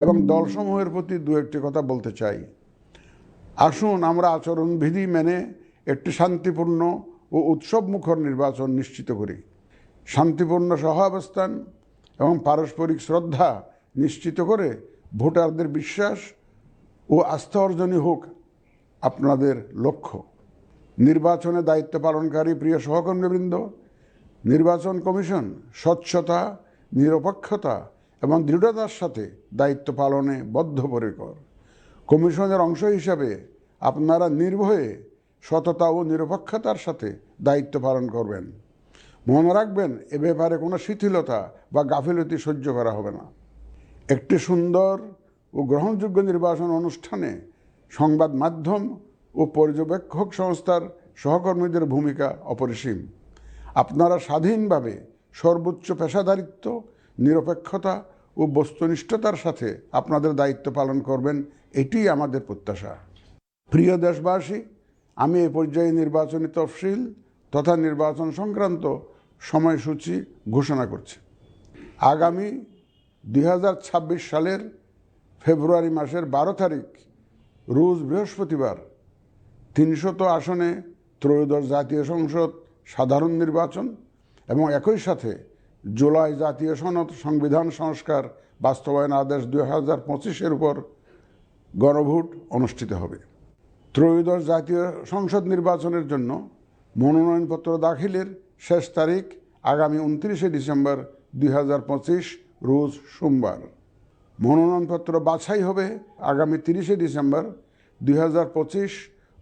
এবং দলসমূহের প্রতি দু একটি কথা বলতে চাই। আসুন আমরা আচরণবিধি মেনে একটি শান্তিপূর্ণ ও উৎসবমুখর নির্বাচন নিশ্চিত করি। শান্তিপূর্ণ সহাবস্থান এবং পারস্পরিক শ্রদ্ধা নিশ্চিত করে ভোটারদের বিশ্বাস ও আস্থা অর্জনই হোক আপনাদের লক্ষ্য। নির্বাচনে দায়িত্ব পালনকারী প্রিয় সহকর্মীবৃন্দ, নির্বাচন কমিশন স্বচ্ছতা, নিরপেক্ষতা এবং দৃঢ়তার সাথে দায়িত্ব পালনে বদ্ধপরিকর। কমিশনের অংশ হিসাবে আপনারা নির্ভয়ে সততা ও নিরপেক্ষতার সাথে দায়িত্ব পালন করবেন। মনে রাখবেন, এ ব্যাপারে কোনো শিথিলতা বা গাফিলতি সহ্য করা হবে না। একটি সুন্দর ও গ্রহণযোগ্য নির্বাচন অনুষ্ঠানে সংবাদ মাধ্যম ও পর্যবেক্ষক সংস্থার সহকর্মীদের ভূমিকা অপরিসীম। আপনারা স্বাধীনভাবে সর্বোচ্চ পেশাদারিত্ব, নিরপেক্ষতা ও বস্তুনিষ্ঠতার সাথে আপনাদের দায়িত্ব পালন করবেন, এটিই আমাদের প্রত্যাশা। প্রিয় দেশবাসী, আমি এ পর্যায়ে নির্বাচনী তফসিল তথা নির্বাচন সংক্রান্ত সময়সূচি ঘোষণা করছি। আগামী 2026 সালের ফেব্রুয়ারি মাসের 12 তারিখ রোজ বৃহস্পতিবার 300 আসনে ত্রয়োদশ জাতীয় সংসদ সাধারণ নির্বাচন এবং একই সাথে জুলাই জাতীয় সনদ সংবিধান সংস্কার বাস্তবায়ন আদেশ 2025-এর উপর গণভোট অনুষ্ঠিত হবে। ত্রয়োদশ জাতীয় সংসদ নির্বাচনের জন্য মনোনয়নপত্র দাখিলের শেষ তারিখ আগামী 29 ডিসেম্বর 2025 রোজ সোমবার। মনোনয়নপত্র বাছাই হবে আগামী 30 ডিসেম্বর 2025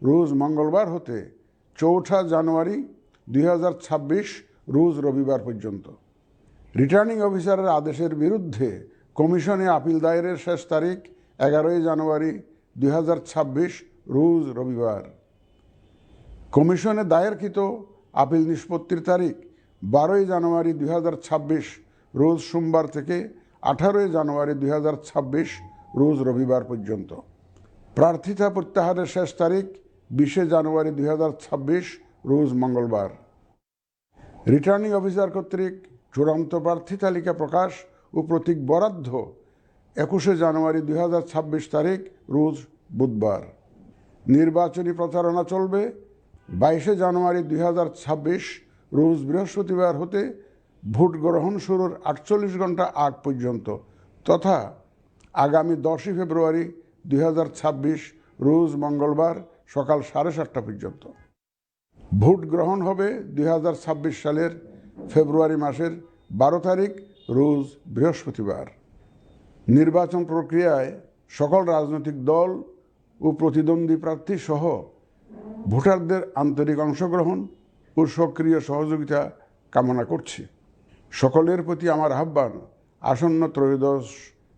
রোজ মঙ্গলবার হতে 4 জানুয়ারি 2026 রোজ রবিবার পর্যন্ত। রিটার্নিং অফিসারের আদেশের বিরুদ্ধে কমিশনে আপিল দায়েরের শেষ তারিখ 11 জানুয়ারি 2026 রোজ রবিবার। কমিশনে দায়েরকৃত আপিল নিষ্পত্তির তারিখ 12 জানুয়ারি 2026 রোজ সোমবার থেকে 18 জানুয়ারি 2026 রোজ রবিবার পর্যন্ত। প্রার্থিতা প্রত্যাহারের শেষ তারিখ 20 জানুয়ারি 2026 রোজ মঙ্গলবার। রিটার্নিং অফিসার কর্তৃক চূড়ান্ত প্রার্থী তালিকা প্রকাশ ও প্রতীক বরাদ্দ 21 জানুয়ারি 2026 তারিখ রোজ বুধবার। নির্বাচনী প্রচারণা চলবে 22 জানুয়ারি 2026 রোজ বৃহস্পতিবার হতে ভোট গ্রহণ শুরুর 48 ঘন্টা আগ পর্যন্ত তথা আগামী 10 ফেব্রুয়ারি 2026 রোজ মঙ্গলবার সকাল 7:30 পর্যন্ত। ভোট গ্রহণ হবে 2026 সালের ফেব্রুয়ারি মাসের 12 তারিখ রোজ বৃহস্পতিবার। নির্বাচন প্রক্রিয়ায় সকল রাজনৈতিক দল ও প্রতিদ্বন্দ্বী প্রার্থী সহ ভোটারদের আন্তরিক অংশগ্রহণ ও সক্রিয় সহযোগিতা কামনা করছি। সকলের প্রতি আমার আহ্বান, আসন্ন ত্রয়োদশ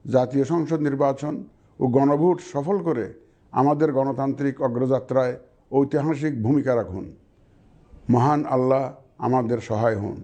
জাতীয় সংসদ নির্বাচন ও গণভোট সফল করে আমাদের গণতান্ত্রিক অগ্রযাত্রায় ঐতিহাসিক ভূমিকা রাখুন। মহান আল্লাহ আমাদের সহায় হন।